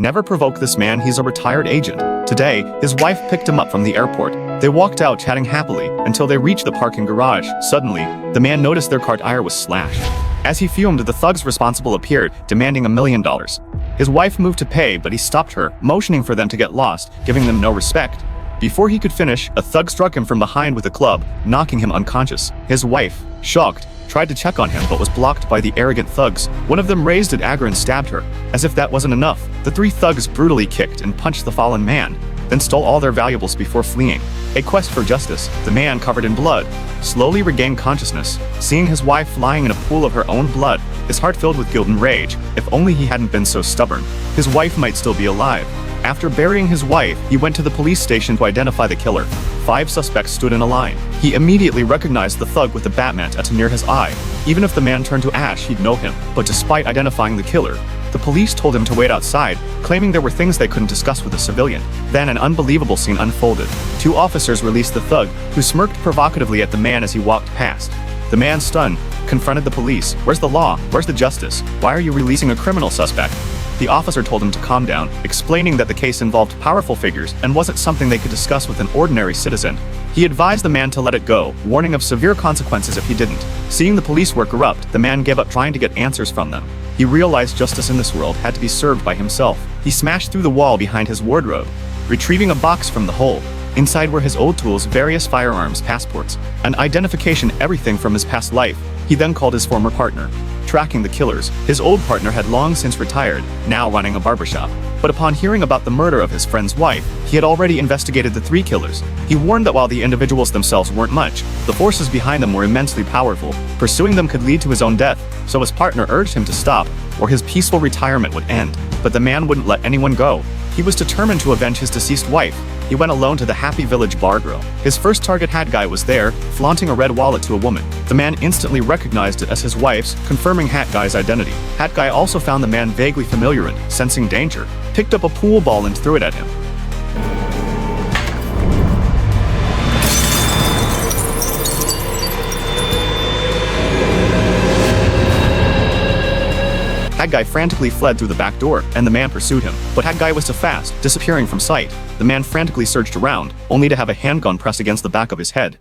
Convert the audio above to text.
Never provoke this man, he's a retired agent. Today, his wife picked him up from the airport. They walked out chatting happily until they reached the parking garage. Suddenly, the man noticed their car tire was slashed. As he fumed, the thugs responsible appeared, demanding $1 million. His wife moved to pay, but he stopped her, motioning for them to get lost, giving them no respect. Before he could finish, a thug struck him from behind with a club, knocking him unconscious. His wife, shocked, tried to check on him but was blocked by the arrogant thugs. One of them raised a dagger and stabbed her. As if that wasn't enough, the three thugs brutally kicked and punched the fallen man, then stole all their valuables before fleeing. A quest for justice, the man, covered in blood, slowly regained consciousness. Seeing his wife lying in a pool of her own blood, his heart filled with guilt and rage. If only he hadn't been so stubborn. His wife might still be alive. After burying his wife, he went to the police station to identify the killer. 5 suspects stood in a line. He immediately recognized the thug with the Batman tattoo near his eye. Even if the man turned to ash, he'd know him. But despite identifying the killer, the police told him to wait outside, claiming there were things they couldn't discuss with a civilian. Then an unbelievable scene unfolded. 2 officers released the thug, who smirked provocatively at the man as he walked past. The man, stunned, confronted the police. "Where's the law? Where's the justice? Why are you releasing a criminal suspect?" The officer told him to calm down, explaining that the case involved powerful figures and wasn't something they could discuss with an ordinary citizen. He advised the man to let it go, warning of severe consequences if he didn't. Seeing the police were corrupt, the man gave up trying to get answers from them. He realized justice in this world had to be served by himself. He smashed through the wall behind his wardrobe, retrieving a box from the hole. Inside were his old tools, various firearms, passports, and identification, everything from his past life. He then called his former partner, tracking the killers. His old partner had long since retired, now running a barbershop. But upon hearing about the murder of his friend's wife, he had already investigated the 3 killers. He warned that while the individuals themselves weren't much, the forces behind them were immensely powerful. Pursuing them could lead to his own death, so his partner urged him to stop, or his peaceful retirement would end. But the man wouldn't let anyone go. He was determined to avenge his deceased wife. He went alone to the Happy Village bar grill. His first target, Hat Guy, was there, flaunting a red wallet to a woman. The man instantly recognized it as his wife's, confirming Hat Guy's identity. Hat Guy also found the man vaguely familiar and, sensing danger, picked up a pool ball and threw it at him. Hat Guy frantically fled through the back door, and the man pursued him. But Hat Guy was too fast, disappearing from sight. The man frantically searched around, only to have a handgun pressed against the back of his head.